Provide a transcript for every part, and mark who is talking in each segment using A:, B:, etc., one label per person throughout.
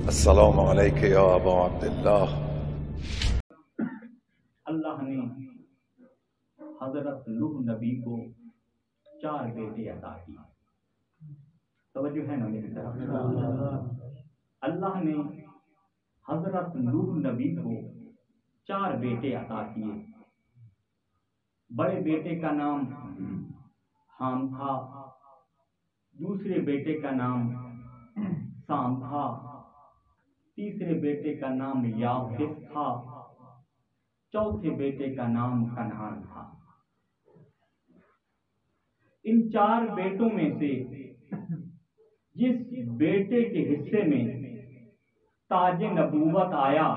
A: السلام علیکم یا ابا عبداللہ۔
B: اللہ نے حضرت نوح نبی کو 4 بیٹے عطا کیے۔ توجہ ہے نا میری طرف؟ اللہ نے حضرت نوح نبی کو 4 بیٹے عطا کیے۔ بڑے بیٹے کا نام حام تھا، دوسرے بیٹے کا نام سام تھا، تیسرے بیٹے کا نام یافس تھا، چوتھے بیٹے کا نام کنعان تھا۔ ان 4 بیٹوں میں سے جس بیٹے کے حصے میں تاج نبوت آیا،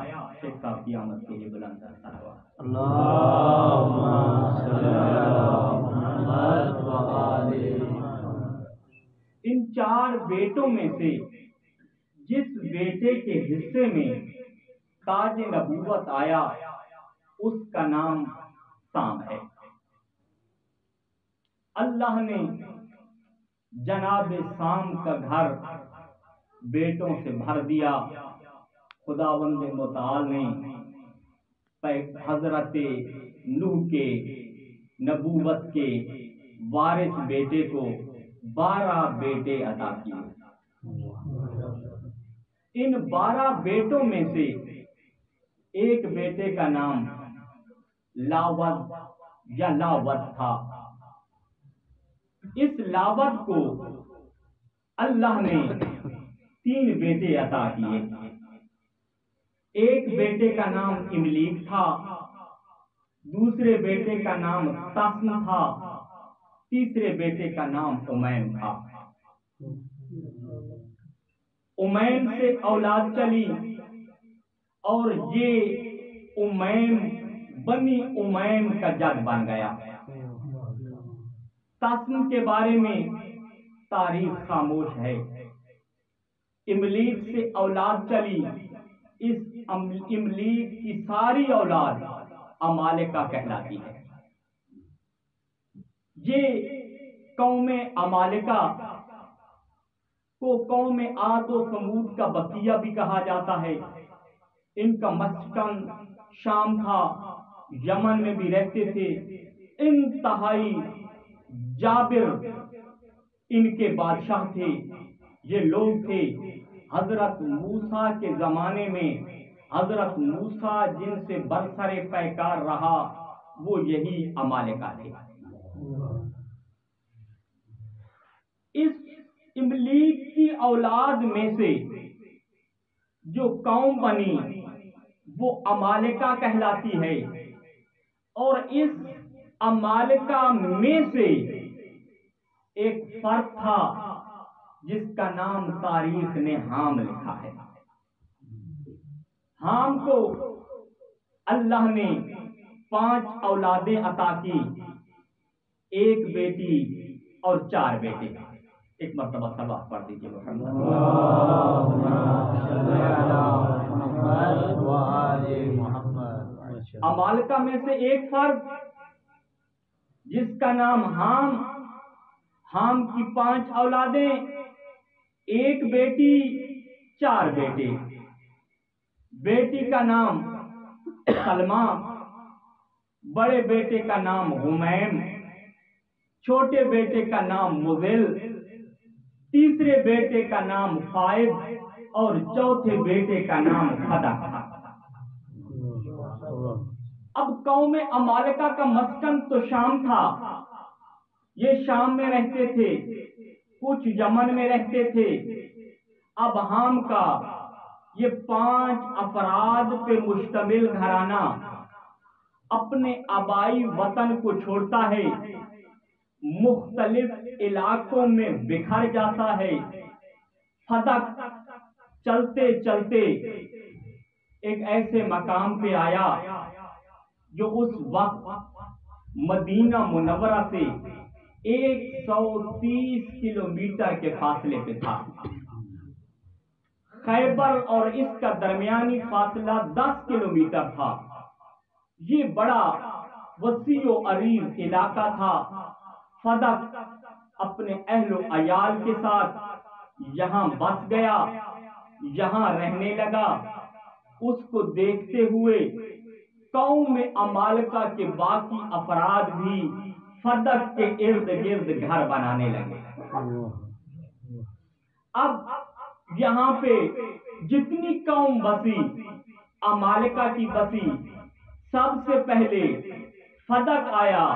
B: شیخ صاحب قیامت کے لیے بلند صلوات
C: اللہم صلی علی محمد و آل محمد۔
B: ان 4 بیٹوں میں سے جس بیٹے کے حصے میں تاج نبوت آیا اس کا نام سام ہے۔ اللہ نے جناب سام کا گھر بیٹوں سے بھر دیا۔ خداوند متعال نے حضرت نوح کے نبوت کے وارث بیٹے کو 12 بیٹے عطا کیے۔ ان 12 بیٹوں میں سے ایک بیٹے کا نام لاود یا لاود تھا۔ اس لاود کو اللہ نے 3 بیٹے عطا کیے۔ ایک بیٹے کا نام املیک تھا، دوسرے بیٹے کا نام تاسن تھا، تیسرے بیٹے کا نام امیم تھا۔ امیم سے اولاد چلی اور یہ امیم بنی امیم کا جد بن گیا۔ تاسن کے بارے میں تاریخ خاموش ہے۔ املیک سے اولاد چلی، اس املیک کی ساری اولاد عمالقہ کہلاتی ہے۔ یہ قوم عمالقہ کو قوم عاد و ثمود کا بقیہ بھی کہا جاتا ہے۔ ان کا مسکن شام تھا، یمن میں بھی رہتے تھے۔ انتہائی جابر ان کے بادشاہ تھے۔ یہ لوگ تھے حضرت موسیٰ کے زمانے میں، حضرت موسیٰ جن سے برسر پیکار رہا وہ یہی عمالقہ تھے۔ اس املیک کی اولاد میں سے جو قوم بنی وہ عمالقہ کہلاتی ہے، اور اس عمالقہ میں سے ایک فرد تھا جس کا نام تاریخ نے حام لکھا ہے۔ حام کو اللہ نے 5 اولادیں عطا کی، ایک بیٹی اور 4 بیٹے۔ ایک مرتبہ صلوات پڑھ دیجیے محمد۔ عمالقہ میں سے ایک فرد جس کا نام حام، حام کی 5 اولادیں، ایک بیٹی 4 بیٹے۔ بیٹی کا نام سلمہ، بڑے بیٹے کا نام غمیم، چھوٹے بیٹے کا نام مذل، تیسرے بیٹے کا نام فائد اور چوتھے بیٹے کا نام خدق تھا۔ اب قوم عمالقہ کا مسکن تو شام تھا، یہ شام میں رہتے تھے، کچھ یمن میں رہتے تھے۔ اب حام کا یہ 5 افراد پہ مشتمل گھرانہ اپنے آبائی وطن کو چھوڑتا ہے، مختلف علاقوں میں بکھر جاتا ہے۔ خدق چلتے چلتے ایک ایسے مقام پہ آیا جو اس وقت مدینہ منورہ سے 130 کلومیٹر کے فاصلے پہ تھا۔ خیبر اور اس کا درمیانی فاصلہ 10 کلومیٹر تھا۔ یہ بڑا وسیع و عریض علاقہ تھا۔ خدق اپنے اہل و عیال کے ساتھ یہاں بس گیا یہاں رہنے لگا، اس کو دیکھتے ہوئے قوم عمالقہ کے باقی افراد بھی فدق کے ارد گرد گھر بنانے لگے۔ اب یہاں پہ جتنی قوم بسی، عمالقہ کی بسی، سب سے پہلے فدق آیا۔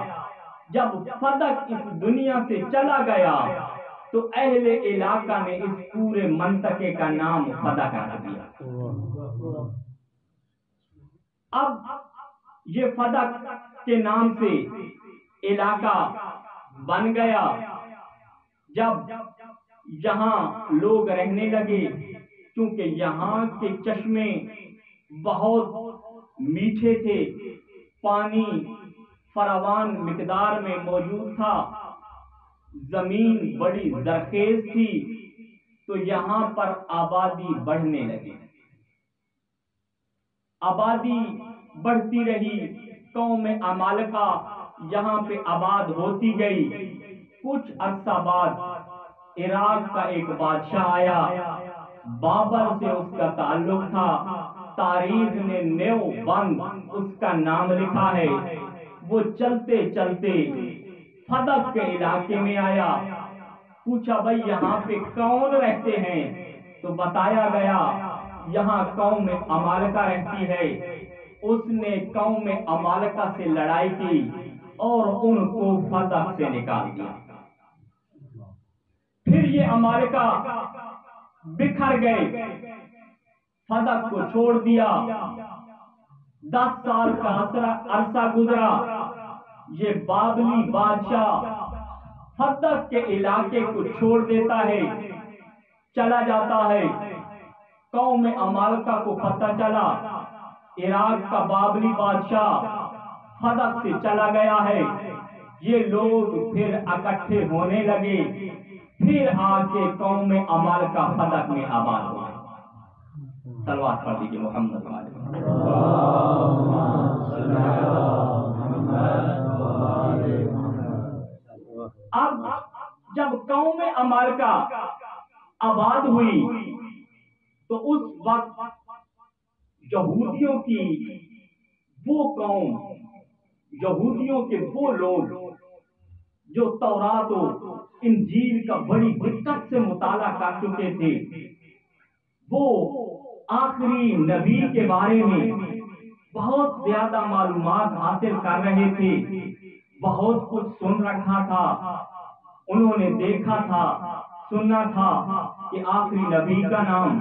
B: جب فدق اس دنیا سے چلا گیا تو اہل علاقہ نے اس پورے منطقے کا نام فدق رکھ دیا۔ اب یہ فدق کے نام سے علاقہ بن گیا۔ جب یہاں لوگ رہنے لگے، کیونکہ یہاں کے چشمے بہت میٹھے تھے، پانی فراوان مقدار میں موجود تھا، زمین بڑی زرخیز تھی، تو یہاں پر آبادی بڑھنے لگی۔ آبادی بڑھتی رہی، قوم عمالقہ یہاں پہ آباد ہوتی گئی۔ کچھ عرصہ بعد عراق کا ایک بادشاہ آیا، بابر سے اس کا تعلق تھا، تاریخ نے نیو بند اس کا نام لکھا ہے۔ وہ چلتے چلتے فدق کے علاقے میں آیا، پوچھا بھائی یہاں پہ کون رہتے ہیں؟ تو بتایا گیا یہاں قوم عمالقہ رہتی ہے۔ اس نے قوم عمالقہ سے لڑائی کی اور ان کو فدق سے نکال دیا۔ پھر یہ عمالقہ بکھر گئے، فدق کو چھوڑ دیا۔ 10 سال کا عرصہ گزرا، یہ بابلی بادشاہ فدق کے علاقے کو چھوڑ دیتا ہے، چلا جاتا ہے۔ قوم عمالقہ کو پتہ چلا عراق کا بابلی بادشاہ فدق سے چلا گیا ہے، یہ لوگ پھر اکٹھے ہونے لگے، پھر آ کے قوم عمالقہ فدق میں آباد ہو گئے۔ صلوات پڑھ دیجیے محمد علیہ۔ اب جب قوم عمالقہ آباد ہوئی تو اس وقت یہودیوں کی وہ قوم، یہودیوں کے وہ لوگ جو تورات و انجیل کا بڑی دقت سے مطالعہ کر چکے تھے، وہ آخری نبی کے بارے میں بہت زیادہ معلومات حاصل کر رہے تھے، بہت کچھ سن رکھا تھا، انہوں نے دیکھا تھا، سننا تھا کہ آخری نبی کا نام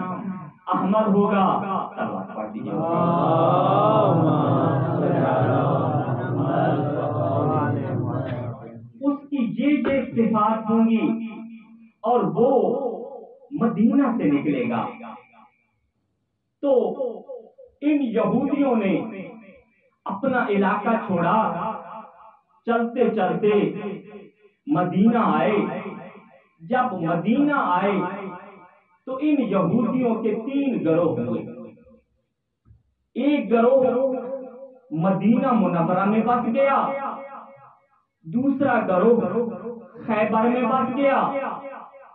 B: احمد ہوگا۔ صلوات پڑھ دیجیے۔ اس کی یہ صفات ہوں گی اور وہ مدینہ سے نکلے گا۔ تو ان یہودیوں نے اپنا علاقہ چھوڑا، چلتے چلتے مدینہ آئے۔ جب مدینہ آئے تو ان یہودیوں کے 3 گروہ ہوئے۔ ایک گروہ مدینہ منورہ میں بس گیا، دوسرا گروہ خیبر میں بس گیا،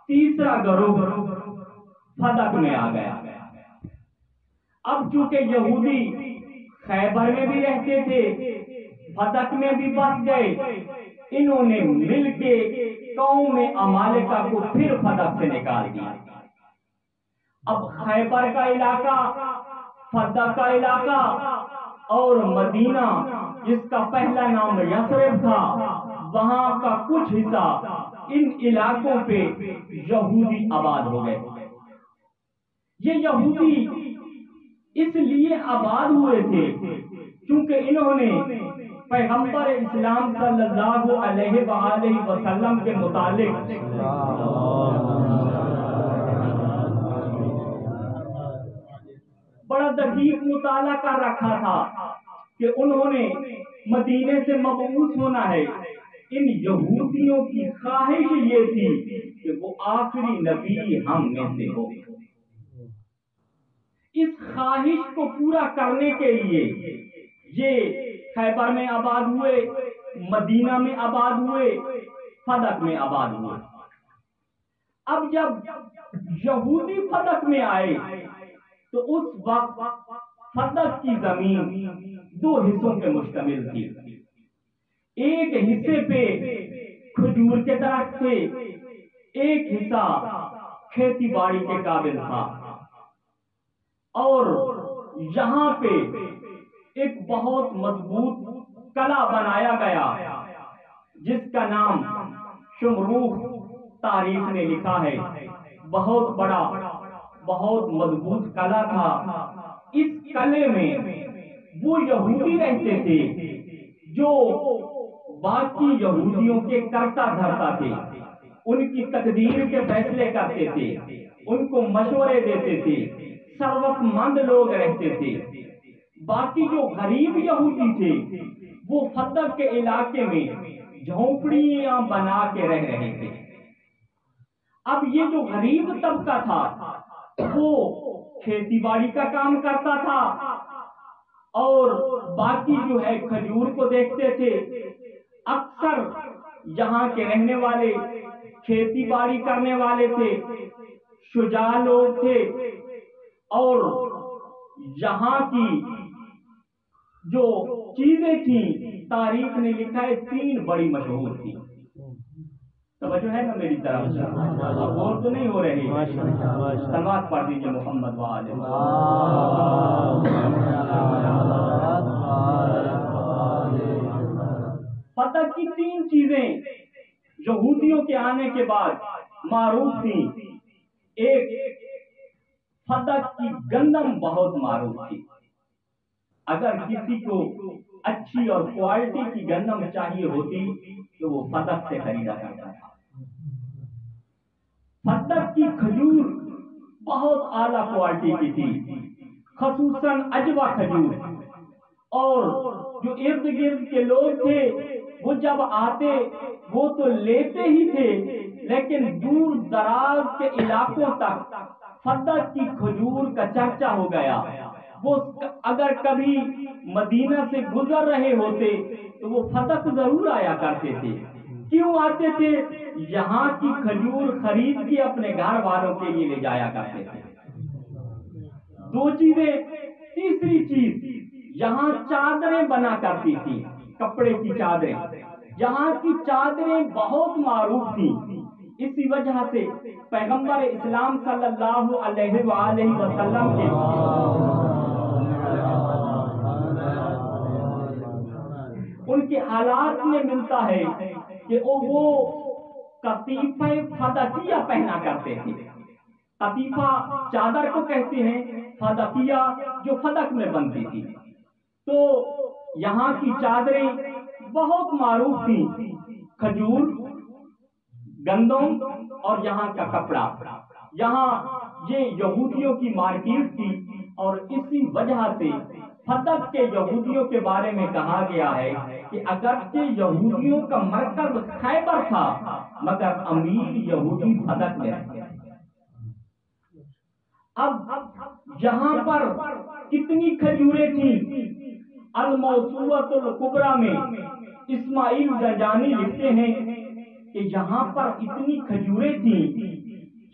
B: تیسرا گروہ فدق میں آ گیا۔ اب چونکہ یہودی خیبر میں بھی رہتے تھے، فدق میں بھی بس گئے، انہوں نے مل کے قوم عمالقہ کو پھر فدق سے نکال دیا۔ اب خیبر کا علاقہ، فدق کا علاقہ اور مدینہ جس کا پہلا نام یثرب تھا، وہاں کا کچھ حصہ ان علاقوں پہ یہودی آباد ہو گئے۔ یہ یہودی اس لیے آباد ہوئے تھے کیونکہ انہوں نے پیغمبر اسلام صلی اللہ علیہ وآلہ وسلم کے متعلق بڑا دقیق مطالعہ کر رکھا تھا کہ انہوں نے مدینے سے مبعوث ہونا ہے۔ ان یہودیوں کی خواہش یہ تھی کہ وہ آخری نبی ہم میں سے ہو۔ اس خواہش کو پورا کرنے کے لیے یہ خیبر میں آباد ہوئے، مدینہ میں آباد ہوئے، فدق میں آباد ہوئے۔ اب جب یہودی فدق میں آئے تو اس وقت فدق کی زمین دو حصوں پہ مشتمل تھی. ایک حصے پہ کھجور کے درخت تھے، ایک حصہ کھیتی باڑی کے قابل تھا. اور یہاں پہ ایک بہت مضبوط قلعہ بنایا گیا جس کا نام شمروخ تاریخ نے لکھا ہے. بہت بڑا بہت مضبوط قلعہ تھا. اس قلعے میں وہ یہودی رہتے تھے جو باقی یہودیوں کے کرتا دھرتا تھے، ان کی تقدیر کے فیصلے کرتے تھے، ان کو مشورے دیتے تھے، ثروت مند لوگ رہتے تھے. باقی جو غریب یہودی تھے وہ فدق کے علاقے میں جھونپڑیاں بنا کے رہ رہے تھے. اب یہ جو غریب طبقہ تھا وہ کھیتی باڑی کا کام کرتا تھا اور باقی جو ہے کھجور کو دیکھتے تھے. اکثر یہاں کے رہنے والے کھیتی باڑی کرنے والے تھے، شجاع لوگ تھے. اور یہاں کی جو چیزیں تھیں تاریخ نے لکھا ہے 3 بڑی مشہور تھی. توجہ ہے نا میری طرف؟ غور تو نہیں ہو رہے؟ صلوات پڑھ دیجیے محمد وآلہ. فدق کی 3 چیزیں یہودیوں کے آنے کے بعد معروف تھیں. ایک فدق کی گندم بہت معروف تھی. اگر کسی کو اچھی اور کوالٹی کی گندم چاہیے ہوتی تو وہ فدق سے خریدا کرتا تھا. فدق کی کھجور بہت اعلیٰ کوالٹی کی تھی، خصوصاً اجوا کھجور. اور جو ارد گرد کے لوگ تھے وہ جب آتے وہ تو لیتے ہی تھے، لیکن دور دراز کے علاقوں تک فدق کی کھجور کا چرچا ہو گیا. وہ اگر کبھی مدینہ سے گزر رہے ہوتے تو وہ فدق ضرور آیا کرتے تھے. کیوں آتے تھے؟ یہاں کی کھجور خرید کے اپنے گھر والوں کے لیے لے جایا کرتے تھے. 2 چیزیں. تیسری چیز، یہاں چادریں بنا کرتی تھی، کپڑے کی چادریں. یہاں کی چادریں بہت معروف تھیں. اسی وجہ سے پیغمبر اسلام صلی اللہ علیہ وآلہ وسلم کے ان کے حالات میں ملتا ہے کہ وہ قطیفہ فدقیہ پہنا کرتے تھے. قطیفہ چادر کو کہتے ہیں، فدقیہ جو فدق میں بنتی تھی. تو یہاں کی چادریں بہت معروف تھیں. کھجور، گندم اور یہاں کا کپڑا. یہاں یہ یہودیوں کی مارکیٹ تھی اور اسی وجہ سے فدق کے یہودیوں کے بارے میں کہا گیا ہے کہ اگرچہ یہودیوں کا مرکز خیبر تھا مگر امیر یہودی فدق میں رہتے. اب یہاں پر کتنی کھجوریں تھیں؟ الموسوعۃ الکبریٰ میں اسماعیل زنجانی لکھتے ہیں کہ یہاں پر اتنی کھجوریں تھیں.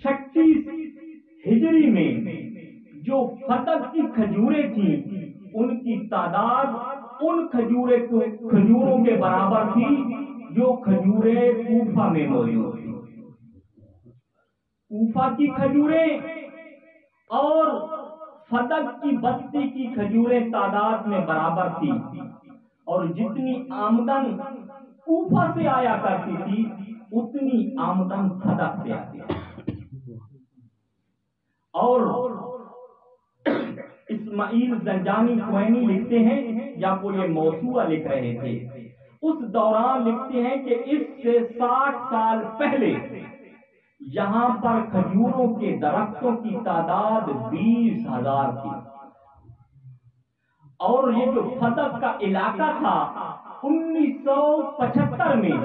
B: 36 ہجری میں جو فدق کی کھجوریں تھیں ان کی تعداد ان کھجوروں کے برابر تھی جو کھجوریں کوفہ میں موجود تھیں. کوفہ کی کھجوریں اور فدق کی بستی کی کھجوریں تعداد میں برابر تھی. اور جتنی آمدن کوفہ سے آیا کرتی تھی اتنی آمدن فدق سے آتی تھی. اور اسماعیل زنجانی کوئنی لکھتے ہیں یا وہ یہ موسوعہ لکھ رہے تھے اس دوران لکھتے ہیں کہ اس سے 60 سال پہلے یہاں پر کھجوروں کے درختوں کی تعداد 20,000 تھی. اور یہ جو فدق کا علاقہ تھا 1975 میں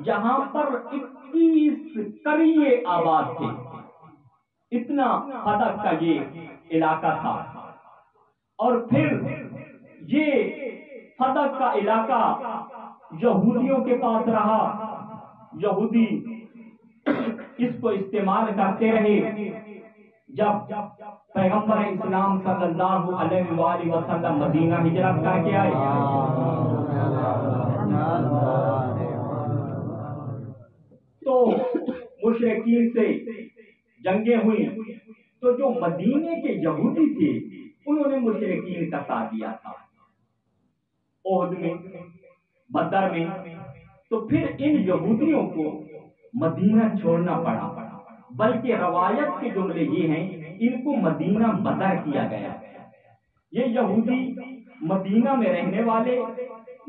B: یہاں پر 21 قریے آباد تھے. اتنا فدق کا یہ علاقہ تھا. اور پھر یہ فدق کا علاقہ یہودیوں کے پاس رہا. یہودی اس کو استعمال کرتے رہے۔ جب پیغمبر اسلام صلی اللہ علیہ وآلہ وسلم مدینہ ہجرت کر کے آئے تو مشرکین سے جنگیں ہوئی، تو جو مدینے کے یہودی تھے انہوں نے مشرکین کا ساتھ دیا تھا احد میں، بدر میں، تو پھر ان یہودیوں کو مدینہ چھوڑنا پڑا، بلکہ روایت کے جملے یہ ہیں ان کو مدینہ بدر کیا گیا۔ یہ یہودی مدینہ میں رہنے والے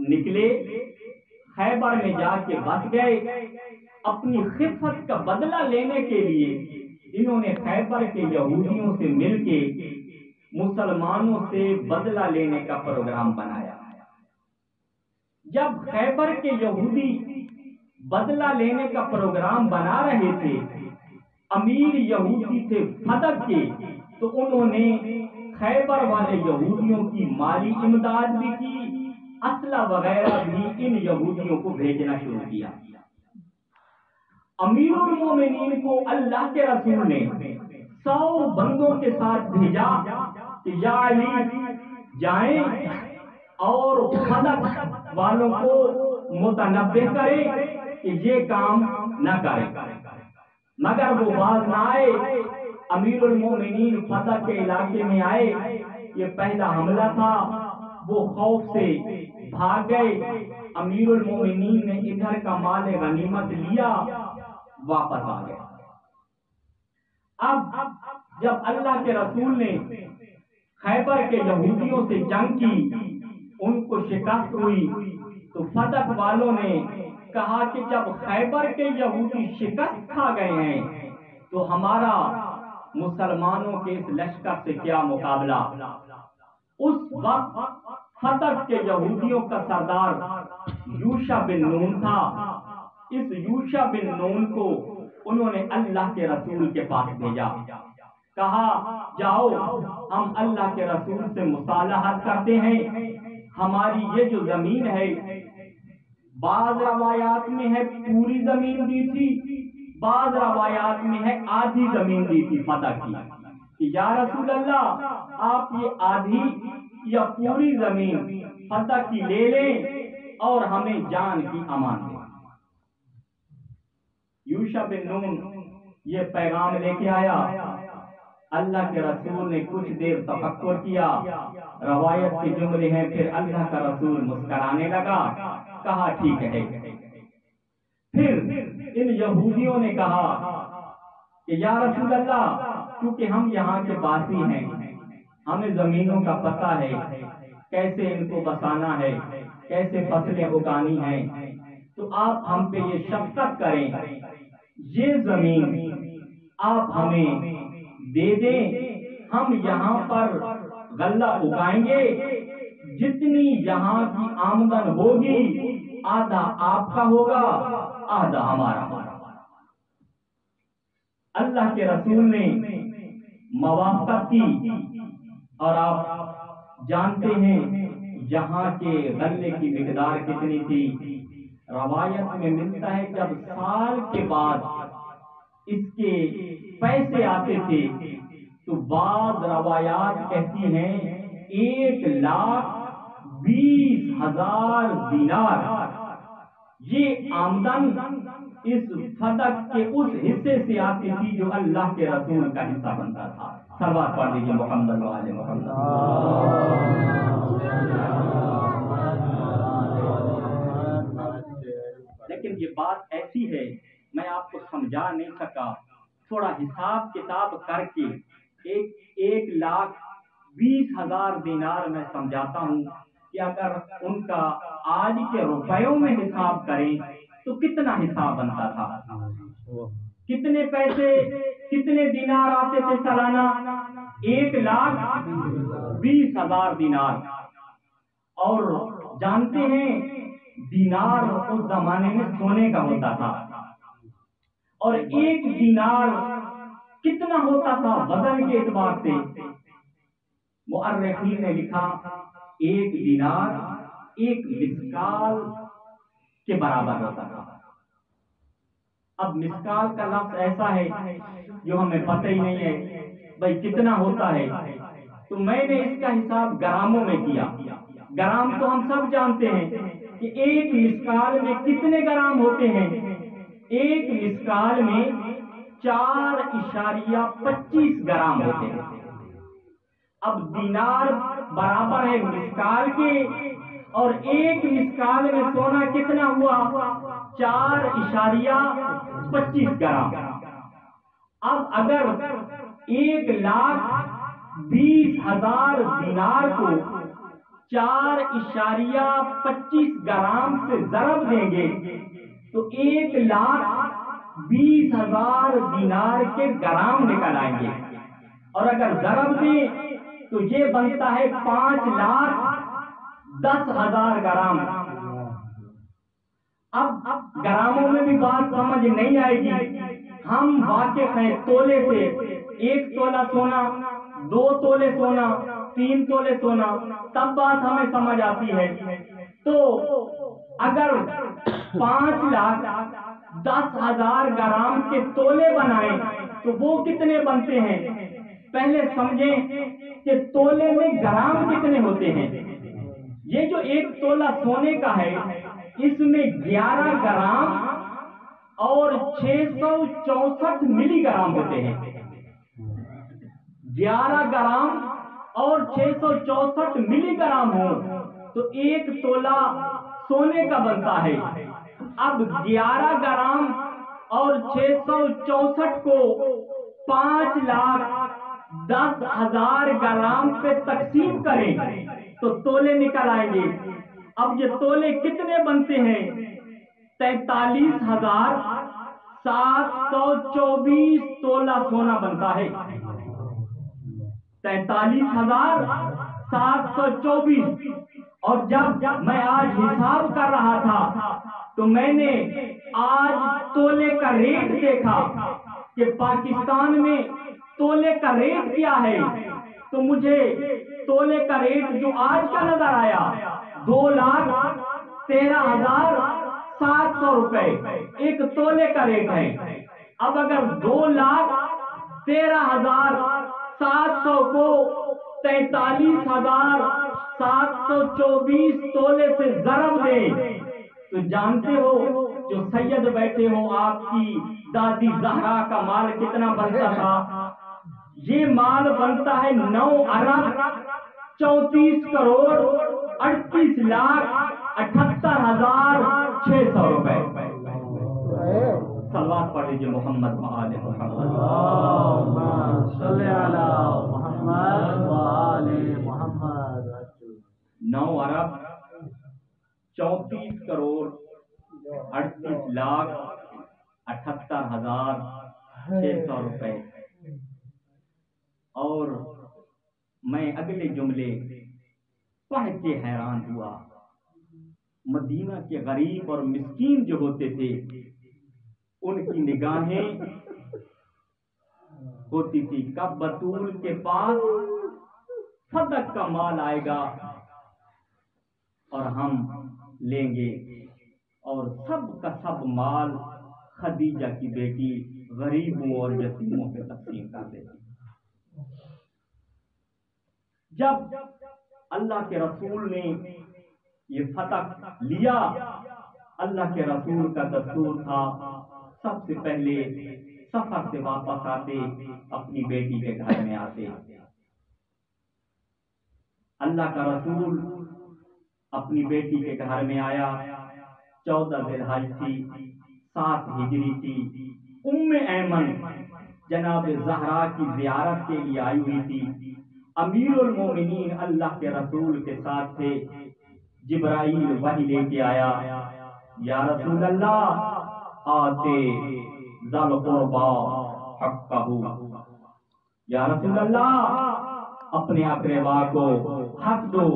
B: نکلے، خیبر میں جا کے بس گئے، اپنی خفت کا بدلہ لینے کے لیے انہوں نے خیبر کے یہودیوں سے مل کے مسلمانوں سے بدلہ لینے کا پروگرام بنایا۔ جب خیبر کے یہودی بدلہ لینے کا پروگرام بنا رہے تھے، امیر یہودی تھے فدق کے، تو انہوں نے خیبر والے یہودیوں کی مالی امداد بھی کی، اسلحہ وغیرہ بھی ان یہودیوں کو بھیجنا شروع کیا۔ امیر المومنین کو اللہ کے رسول نے 100 بندوں کے ساتھ بھیجا کہ یا علی جائیں اور فدق والوں کو متنبہ کریں کہ یہ کام نہ کریں، مگر وہ باز نہ آئے۔ امیر المومنین فدق کے علاقے میں آئے، یہ پہلا حملہ تھا، وہ خوف سے بھاگ گئے۔ امیر المومنین نے ادھر کا مال غنیمت لیا، واپس آ گئے۔ اب جب اللہ کے رسول نے خیبر کے یہودیوں سے جنگ کی، ان کو شکست ہوئی، تو فدق والوں نے کہا کہ جب خیبر کے یہودی شکست کھا گئے ہیں تو ہمارا مسلمانوں کے اس لشکر سے کیا مقابلہ۔ اس وقت فدق کے یہودیوں کا سردار یوشع بن نون تھا۔ اس یوشع بن نون کو انہوں نے اللہ کے رسول کے پاس بھیجا، کہا جاؤ ہم اللہ کے رسول سے مصالحت کرتے ہیں، ہماری یہ جو زمین ہے، بعض روایات میں ہے پوری زمین دی تھی، بعض روایات میں ہے آدھی زمین دی تھی فدق کی، کہ یا رسول اللہ آپ یہ آدھی یا پوری زمین فدق کی لے لیں اور ہمیں جان کی امان دیں۔ یوشع بن نون یہ پیغام لے کے آیا، اللہ کے رسول نے کچھ دیر تفکر کیا، روایت کے جملے ہیں پھر اللہ کا رسول مسکرانے لگا، کہا ٹھیک ہے۔ پھر ان یہودیوں نے کہا کہ یا رسول اللہ کیونکہ ہم یہاں کے باسی ہیں، ہمیں زمینوں کا پتہ ہے، کیسے ان کو بسانا ہے، کیسے فصلیں اگانی ہیں، تو آپ ہم پہ یہ شفقت کریں، یہ زمین آپ ہمیں دے دیں، ہم یہاں پر غلہ اگائیں گے، جتنی یہاں کی آمدن ہوگی آدھا آپ کا ہوگا، آدھا ہمارا ہوگا۔ اللہ کے رسول نے موافقت کی، اور آپ جانتے ہیں یہاں کے غلے کی مقدار کتنی تھی۔ روایت میں ملتا ہے جب سال کے بعد اس کے پیسے آتے تھے تو بعض روایات کہتی ہیں 1,20,000 دینار، یہ آمدن اس فدق کے اس حصے سے آتی تھی جو اللہ کے رسول کا حصہ بنتا تھا۔ صلوات پڑھ لیجیے محمد و آل محمد۔ لیکن یہ بات ایسی ہے میں آپ کو سمجھا نہیں سکا، تھوڑا حساب کتاب کر کے 1,20,000 دینار میں سمجھاتا ہوں کہ اگر ان کا آج کے روپیوں میں حساب کریں تو کتنا حساب بنتا تھا، کتنے پیسے کتنے دینار آتے تھے سالانہ، 1,20,000 دینار۔ اور جانتے ہیں دینار اس زمانے میں سونے کا ہوتا تھا، اور ایک دینار کتنا ہوتا تھا وزن کے اعتبار سے؟ مؤرخین نے لکھا ایک دینار 1 مسکال کے برابر ہوتا تھا۔ اب مسکال کا لفظ ایسا ہے جو ہمیں پتہ ہی نہیں ہے بھائی کتنا ہوتا ہے، تو میں نے اس کا حساب گراموں میں کیا۔ گرام تو ہم سب جانتے ہیں کہ ایک مسکال میں کتنے گرام ہوتے ہیں۔ ایک مسکال میں 4.25 گرام ہوتے ہیں۔ اب دینار برابر ہے مسکال کے، اور ایک مسکال میں سونا کتنا ہوا؟ 4.25 گرام۔ اب اگر 1,20,000 دینار کو 4.25 گرام سے ضرب دیں گے تو 1,20,000 دینار کے گرام نکل آئیں گے، اور اگر ضرب دیں تو یہ بنتا ہے 5,10,000 گرام۔ اب گراموں میں بھی بات سمجھ نہیں آئے گی، ہم واقف ہیں تولے سے۔ 1 تولہ سونا، 2 تولے سونا، 3 تولے سونا، تب بات ہمیں سمجھ آتی ہے۔ تو اگر 5,10,000 گرام کے تولے بنائیں تو وہ کتنے بنتے ہیں؟ پہلے سمجھیں کہ تولے میں گرام کتنے ہوتے ہیں۔ یہ جو 1 تولہ سونے کا ہے اس میں 11 گرام اور 664 ملی گرام ہوتے ہیں۔ 11 گرام اور 664 ملی گرام ہو تو 1 تولہ سونے کا بنتا ہے۔ اب 11 گرام اور 664 کو 5,10,000 گرام پہ تقسیم کریں تو تولے نکل آئیں گے۔ اب یہ تولے کتنے بنتے ہیں؟ 43,724 تولہ سونا بنتا ہے۔ 43,724۔ اور جب میں آج حساب کر رہا تھا تو میں نے آج تولے کا ریٹ دیکھا کہ پاکستان میں تولے کا ریٹ کیا ہے، تو مجھے تولے کا ریٹ جو آج کا نظر آیا 2,13,700 روپے ایک تولے کا ریٹ ہے۔ اب اگر 2,13,700 کو 43,724 تولے سے ضرب دے تو جانتے ہو جو سید بیٹھے ہو آپ کی دادی زہرا کا مال کتنا بنتا تھا؟ یہ مال بنتا ہے 9,34,38,78,600 روپے۔ صلوات پڑھ لیجیے محمد وآل محمد۔
C: اللہم صلی علی محمد وآل محمد۔
B: 9,34,38,78,600 روپے۔ اور میں اگلے جملے پڑھ کے حیران ہوا۔ مدینہ کے غریب اور مسکین جو ہوتے تھے ان کی نگاہیں ہوتی تھی کب بطول کے پاس صدق کا مال آئے گا اور ہم لیں گے، اور سب کا سب مال خدیجہ کی بیٹی غریبوں اور یتیموں پہ تقسیم کر دیتی۔ جب اللہ کے رسول نے یہ فتح لیا، اللہ کے رسول کا دستور تھا سب سے پہلے سفر سے واپس آتے اپنی بیٹی کے گھر میں آتے۔ اللہ کا رسول اپنی بیٹی کے گھر میں آیا، 14 ذی الحج تھی، 7 ہجری تھی۔ ام ایمن جناب زہرا کی زیارت کے لیے آئی ہوئی تھی۔ امیر المومنین اللہ کے رسول کے ساتھ تھے۔ جبرائیل وحی لے کے آیا، یا رسول اللہ آتے ذل قربا حقہ، یا رسول اللہ اپنے اقربا کو حق دو۔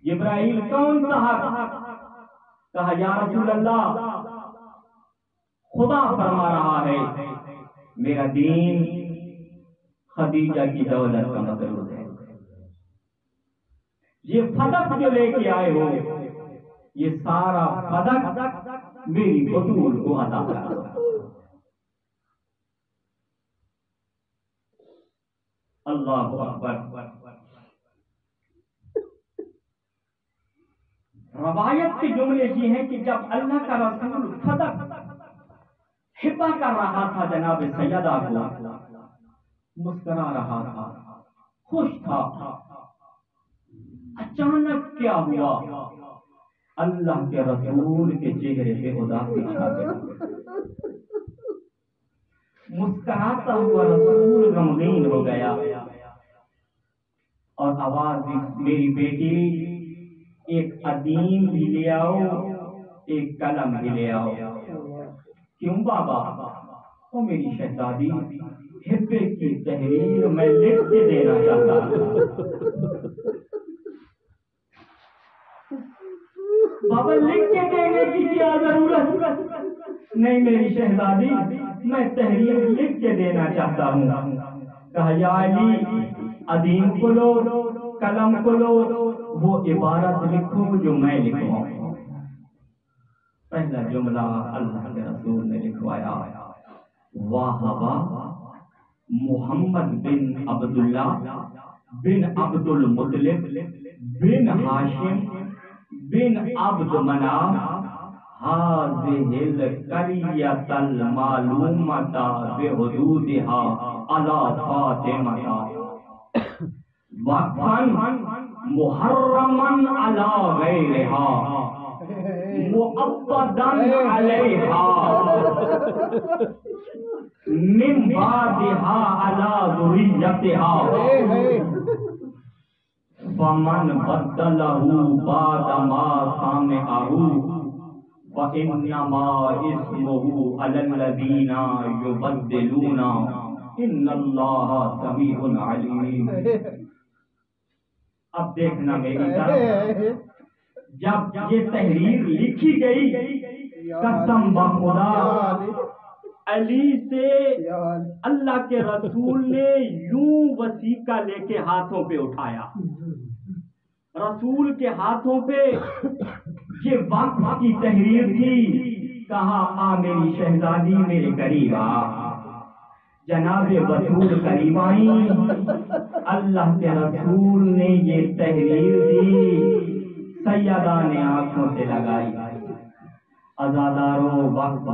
B: جبرائیل کون سا حق؟ کہا یا رسول اللہ خدا فرما رہا ہے میرا دین خدیجہ کی دولت کا مطلوب ہے۔ یہ فدق جو لے کے آئے ہو یہ سارا فدق میری بطول کو عطا کرنا۔ اللہ اکبر۔ روایت کے جملے یہ ہیں کہ جب اللہ کا رسول صدق حبا کر رہا تھا جناب سیدہ کو، مسکرا رہا تھا، خوش تھا، اچانک کیا ہوا؟ اللہ کے رسول کے چہرے پہ اداسی چھا گئی، مسکراتا ہوا رسول غمگین ہو گیا اور آواز دی، میری بیٹی ایک ادیم بھی لے آؤ، ایک قلم بھی لے آؤ۔ کیوں بابا؟ وہ میری شہزادی حبے کی تحریر میں لکھ کے دینا چاہتا ہوں۔ بابا لکھ کے دینے کی کیا ضرورت؟ نہیں میری شہزادی، میں تحریر لکھ کے دینا چاہتا ہوں۔ کہا یا علی، ادیم کو لو، قلم کو لو، وہ عبارت لکھو جو میں لکھوں۔ پہلا جملہ اللہ کے رسول نے لکھوایا، واہبا محمد بن عبداللہ بن عبد المطلب بن ہاشم بن عبد مناف هذه القرية المعلومة بحدودها على فاطمة وقفا محرما على غيرها مؤبدا عليها من بعدها على ذريتها فمن بدله بعد ما سمعه فإنما اسمه على الذين يبدلون إن الله سميع عليم۔ اب دیکھنا میری طرف، جب یہ تحریر لکھی گئی، قسم بخدا علی سے اللہ کے رسول نے یوں وثیقہ لے کے ہاتھوں پہ اٹھایا، رسول کے ہاتھوں پہ یہ وقت کی تحریر تھی۔ کہا آ میری شہزادی میرے قریب آ۔ جناب بطول قریب آئی، اللہ کے رسول نے یہ تحریر دی، سیدہ نے آنکھوں سے لگائی۔ عزاداروں، وقت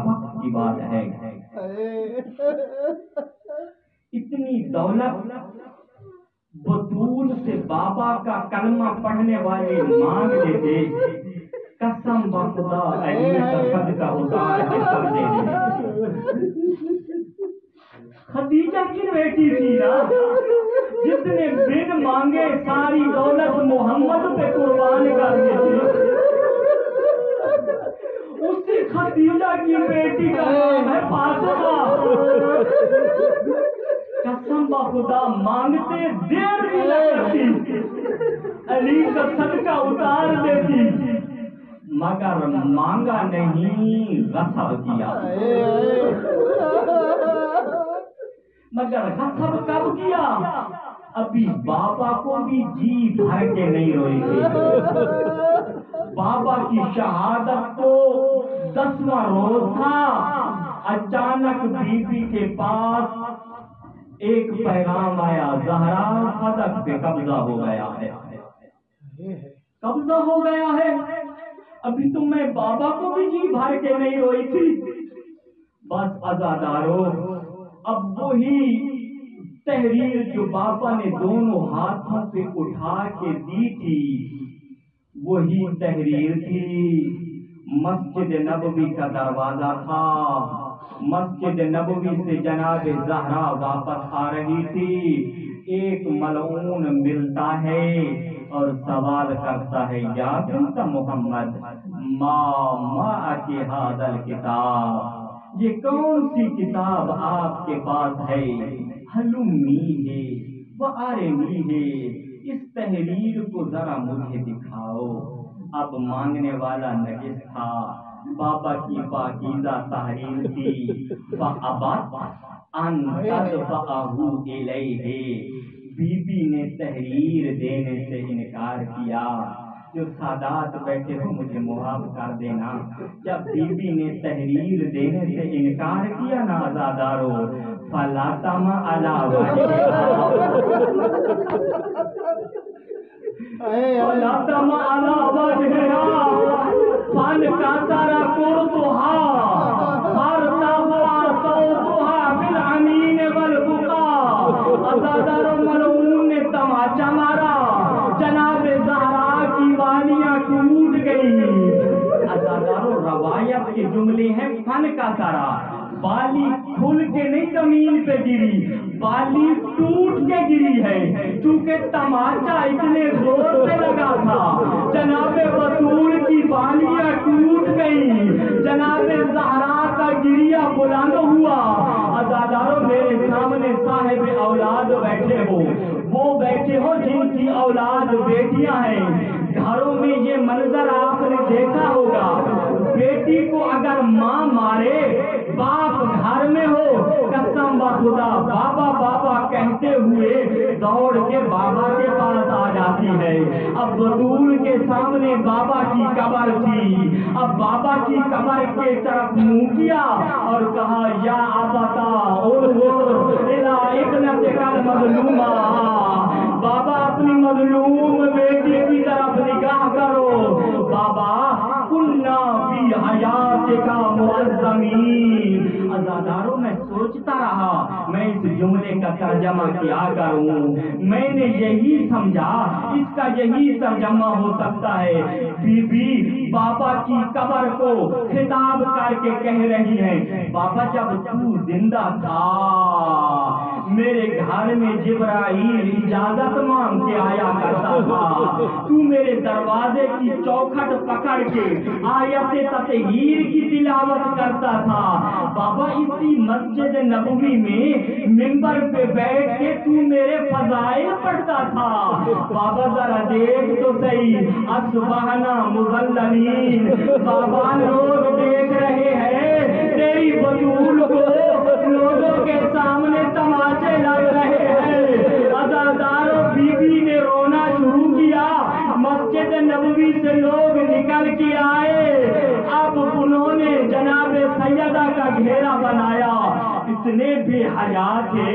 B: کی بات ہے، اتنی دولت بطول سے بابا کا کلمہ پڑھنے والے مانگ لیتے، قسم بخدا علی کا صدقہ اتار کے سب دے دے۔ خدیجہ کی بیٹی تھی نا، جس نے بن مانگے ساری دولت محمد پہ قربان کر دی تھی، اسی خدیجہ کی بیٹی کا نام ہے فاطمہ۔ قسم بخدا مانگتے دیر بھی لگتی، علی کا صدقہ اتار دیتی، مگر مانگا نہیں، غصب کیا۔ مگر غصب کب کیا؟ ابھی بابا کو بھی جی بھر کے نہیں روئی تھی۔ بابا کی شہادت کو 10واں روز تھا، اچانک بی بی کے پاس ایک پیغام آیا، زہرا صدق پہ قبضہ ہو گیا ہے، قبضہ ہو گیا ہے۔ ابھی تو میں بابا کو بھی جی بھر کے نہیں روئی تھی۔ بس عزادارو، اب وہی تحریر جو بابا نے دونوں ہاتھوں سے اٹھا کے دی تھی، وہی تحریر تھی۔ مسجد نبوی کا دروازہ تھا، مسجد نبوی سے جناب زہرا واپس آ رہی تھی، ایک ملعون ملتا ہے اور سوال کرتا ہے، یا بنت محمد ما کے ھذا الکتاب، یہ کون سی کتاب آپ کے پاس ہے؟ حلمی ہے وارمی ہے، اس تحریر کو ذرا مجھے دکھاؤ۔ اب مانگنے والا نجس تھا، بابا کی پاکیزہ تحریر تھی۔ فَأَبَتْ أَنْ تَدْفَعَهُ إِلَيْهِ، بی بی نے تحریر دینے سے انکار کیا، جو سادات بیٹھے ہو مجھے معاف کر دینا. جب بیوی نے تحریر دینے سے انکار کیا نا عزادارو، فلا تما علی وجہہا، فلا تما علی وجہہا فن کسر قرطہا فارتفع صوتہا بالعنین والبکا. عزادارو ملعون نے تماچا مارا، جناب زہرا کی والیاں ٹوٹ گئی. عزادارو روایت کے جملے ہیں فن کا سارا، بالی کھل کے نہیں زمین پہ گری، بالی ٹوٹ کے گری ہے، چونکہ تماچا اتنے زور سے لگا تھا. جناب بطول کی بالیاں ٹوٹ گئی، جناب زہرا کا گریا بلند ہوا. عزادارو میرے سامنے صاحب اولاد بیٹھے ہو، وہ بیٹھے ہو جن کی اولاد بیٹیاں ہیں. گھروں میں یہ منظر آپ نے دیکھا ہوگا، بیٹی کو اگر ماں مارے، باپ گھر میں ہو، قسم بخدا بابا بابا کہتے ہوئے دوڑ کے بابا کے پاس آ جاتی ہے. اب بطول کے سامنے بابا کی قبر تھی، اب بابا کی قبر کے طرف منہ کیا اور کہا یا ابتا انظر الی ابنتک المظلومہ. بابا اپنی مظلوم بیٹی کی طرف نگاہ کرو. بابا کنا فی حیاتک معظمین. عزادارو میں سوچتا رہا میں اس جملے کا ترجمہ کیا کروں. میں نے یہی سمجھا اس کا یہی ترجمہ ہو سکتا ہے، بی بی بابا کی قبر کو خطاب کر کے کہہ رہی ہے، بابا جب تو زندہ تھا میرے گھر میں جبرائیل اجازت مانگ کے آیا کرتا تھا، تو میرے دروازے کی چوکھٹ پکڑ کے آیت تطہیر کی تلاوت کرتا تھا. بابا اسی مسجد نبوی میں منبر پہ بیٹھ کے تو میرے فضائل پڑھتا تھا. بابا ذرا دیکھ تو صحیح، اصبحنا مذللین. بابا لوگ دیکھ رہے ہیں تیری بطول کو، لوگوں کے سامنے تماچے لگ رہے ہیں. عزادارو بی بی نے رونا شروع کیا. مسجد نبوی سے لوگ نکل کے آئے، اب انہوں نے جناب سیدہ کا گھیرا بنایا. اتنے بے حیا تھے،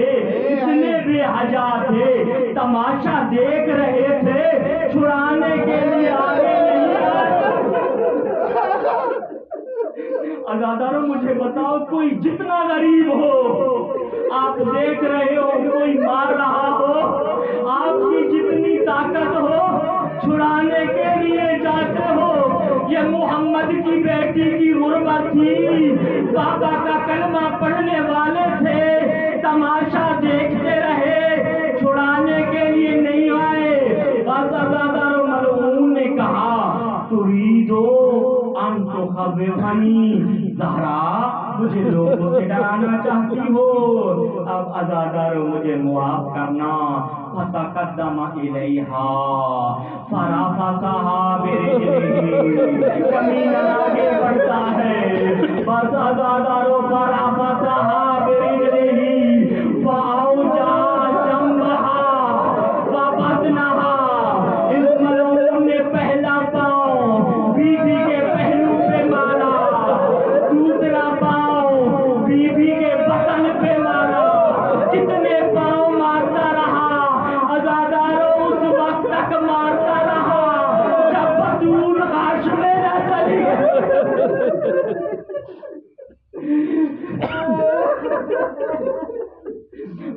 B: اتنے بے حیا تھے، تماشا دیکھ رہے تھے، چھڑانے کے لیے آگے نہیں آئے. عزادارو مجھے بتاؤ، کوئی جتنا غریب ہو، آپ دیکھ رہے ہو کوئی مار رہا ہو، آپ کی جتنی طاقت ہو چھڑانے کے لیے جاتے ہو. یہ محمد کی بیٹی کی غربت تھی، بابا کا کلمہ پڑھنے والے تھے، تماشا دیکھتے رہے، چھڑانے کے لیے نہیں آئے. بس عزادارو ملعون نے کہا تریدو ان تخوفنی زہرا، مجھے لوگوں سے ڈرانا چاہتی ہو. اب عزادارو مجھے معاف کرنا. فتقدم الیہا فرافسہا برجلہ، کمینہ آگے بڑھتا ہے. بس عزادارو فرافسہا برجلہ فاوجع جنبہا وبطنہا. اس ملعون نے پہلا پاؤں بیوی کے پہلو پہ مارا، دوسرا پاؤں بیوی کے بطن پہ مارا. کتنے پاؤں مارتا رہا عزادارو، اس وقت تک مارتا رہا جب بطول غاش میں نہ چلی.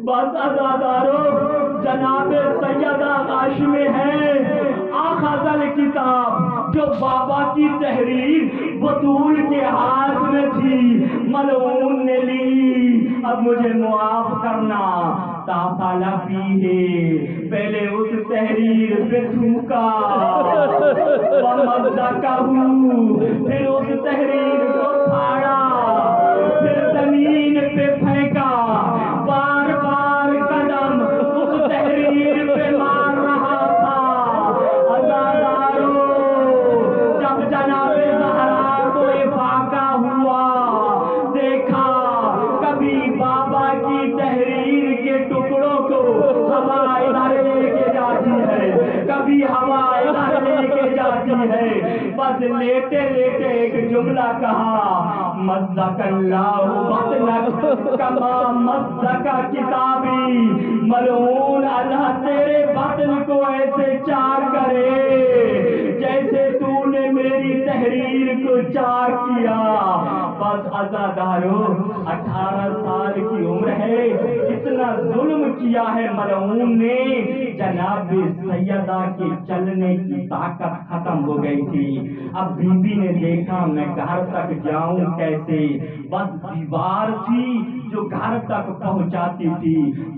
B: بس عزادارو جناب سیدہ غاش میں ہے. آخذ الکتاب، جو بابا کی تحریر بطول کے ہاتھ میں تھی، ملعون نے لی. اب مجھے معاف کرنا. تافالا پیے، پہلے اس تحریر پہ تھوکا، ومزقہو، پھر اس تحریر کو پھاڑا، پھر زمین پہ پھینکا. بار بار قدم اس تحریر پہ مار رہا تھا. عزادارو جب جناب زہرا کو افاقہ ہوا، دیکھا کبھی بابا کی تحریر کے ٹکڑوں کو ہوا ادھر لے کے جاتی ہے، کبھی ہوا ادھر لے کے جاتی چاہتی ہے، بس لیٹے لیٹے ایک جملہ کہا، مزق اللہ بطنک کما مزق کتابی، ملعون اللہ تیرے بطن کو ایسے چاک کرے جیسے تو نے میری تحریر کو چاک کیا۔ بس عزادارو 18 سال کی عمر ہے، اتنا ظلم کیا ہے ملعون نے، جناب سیدہ کے چلنے کی طاقت ختم ہو گئی تھی۔ اب بی بی نے دیکھا میں گھر تک جاؤں کیسے، بس دیوار تھی جو گھر تک پہنچاتی تھی۔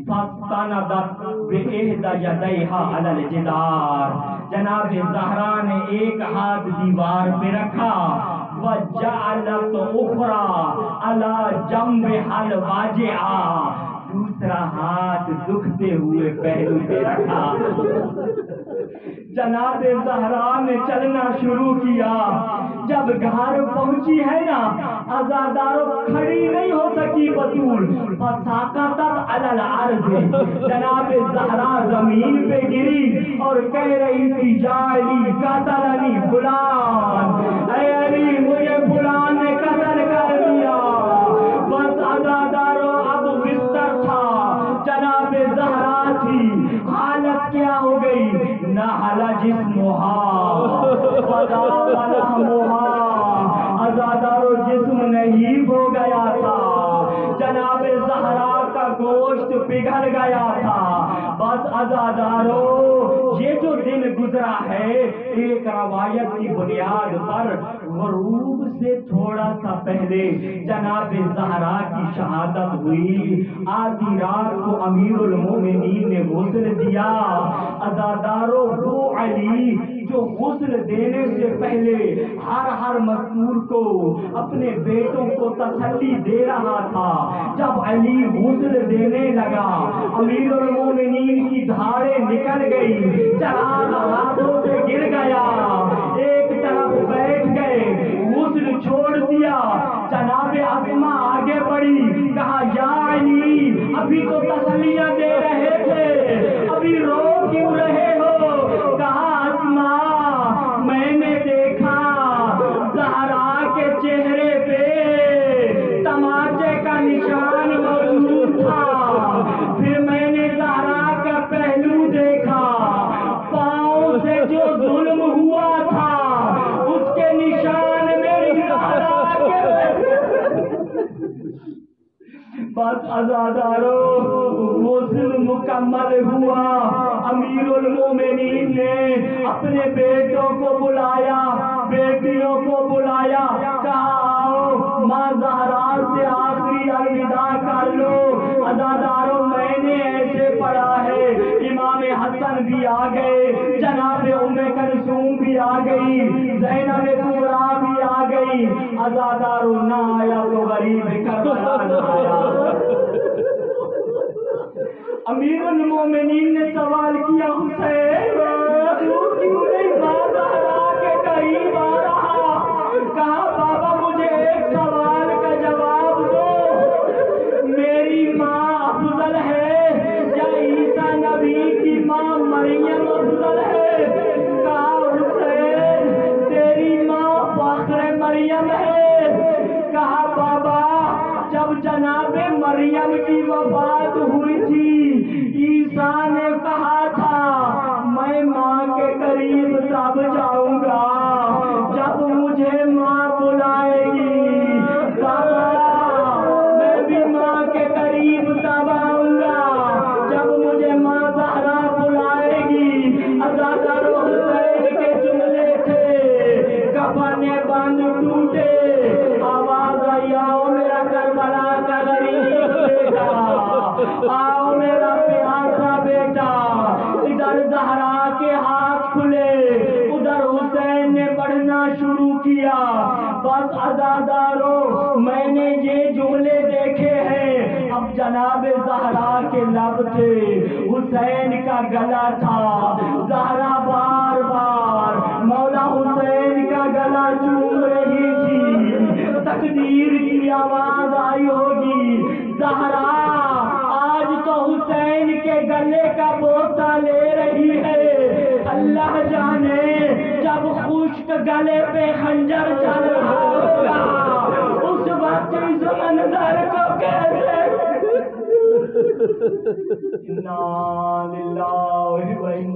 B: فاستندت بإحدى يديها على الجدار، جناب زہرا نے ایک ہاتھ دیوار پہ رکھا، وجعلت اخرى على جنبها الواجعة، دوسرا ہاتھ دکھتے ہوئے پہلو پہ رکھا۔ جناب زہرا نے چلنا شروع کیا، جب گھر پہنچی ہے نا عزادارو کھڑی نہیں ہو سکی بطول، فساقطت علی الارض، جناب زہرا زمین پہ گری اور کہہ رہی تھی یا علی قتلنی فلان، اے علی مجھے فلان نے قتل کر دیا۔ بس عزادارو اب بستر تھا، جناب زہرا تھی، حالت کیا ہو گئی، نحل جسمها وذاب لحمها، عزادارو جسم نحیف ہو گیا تھا، جناب زہرا کا گوشت پگھل گیا تھا۔ بس عزادارو یہ جو دن گزرا ہے ایک روایت کی بنیاد پر غروب سے تھوڑا سا پہلے جناب زہرا کی شہادت ہوئی۔ آدھی رات کو امیر المومنین نے غسل دیا۔ عزادارو وہ علی جو غسل دینے سے پہلے ہر مذکور کو اپنے بیٹوں کو تسلی دے رہا تھا، جب علی غسل دینے لگا امیر المومنین کی دھاڑیں نکل گئی، چراغ ہاتھوں سے گر گیا، ایک طرف بیٹھ گئے، غسل چھوڑ دیا۔ جناب اسما آگے بڑھی، کہا یا علی ابھی تو تسلیاں دے رہے تھے، ابھی رو کیوں رہے ہو؟ کہا اسما میں نے دیکھا زہرا کے چہرے پہ تماچے کا نشان موجود تھا، پھر میں نے زہرا کا پہلو دیکھا، پاؤں سے جو ظلم ہوا تھا اس کے نشان میری زہرا کے۔ بس عزادارو غسل مکمل ہوا، امیر المومنین نے اپنے بیٹوں کو بلایا، بیٹیوں کو بلایا، کہا آؤ ماں زہرا سے آخری الوداع کر لو۔ عزادارو میں نے ایسے پڑھا ہے، امام حسن بھی آ گئے، جناب ام کلثوم بھی آ گئی، زینب کبریٰ بھی آ گئی، عزادارو نہ آیا تو غریب کربلا نہ آیا۔ امیر المومنین نے سوال کیا حسین تو کیوں نہیں ماں زہرا کے قریب آ رہا؟ کہا بابا مجھے ایک سوال کا جواب دو، میری ماں افضل ہے یا عیسیٰ نبی کی ماں مریم افضل ہے؟ کہا حسین تیری ماں فخر مریم ہے۔ کہا بابا جب جناب مریم کی وفات ہوئی تھی عیسیٰ نے کہا تھا میں ماں کے قریب تب جاؤں گا جب مجھے ماں بلائے گی، بابا میں بھی ماں کے قریب تب آؤں گا جب مجھے ماں زہرا بلائے گی۔ عزادارو حسین کے جملے تھے، کفن بند ٹوٹے، آواز آئی آؤ میرا کربلا کا غریب بیٹا، آؤ میرا پیاسا بیٹا۔ ادھر زہرا کے ہاتھ کھلے، ادھر حسین نے بڑھنا شروع کیا۔ بس عزادارو میں نے یہ جملے دیکھے ہیں، اب جناب زہرا کے لب تھے، حسین کا گلا تھا، زہرا بار بار مولا حسین کا گلا چوم رہی تھی، تقدیر کی آواز آئی ہوگی، زہرا آج تو حسین کے گلے کا بوسہ لے رہی ہے، اللہ جانے جب خشک کے گلے پہ خنجر چل رہا ہوگا، اس وقت اس منظر کو کیسے انا للہ و انا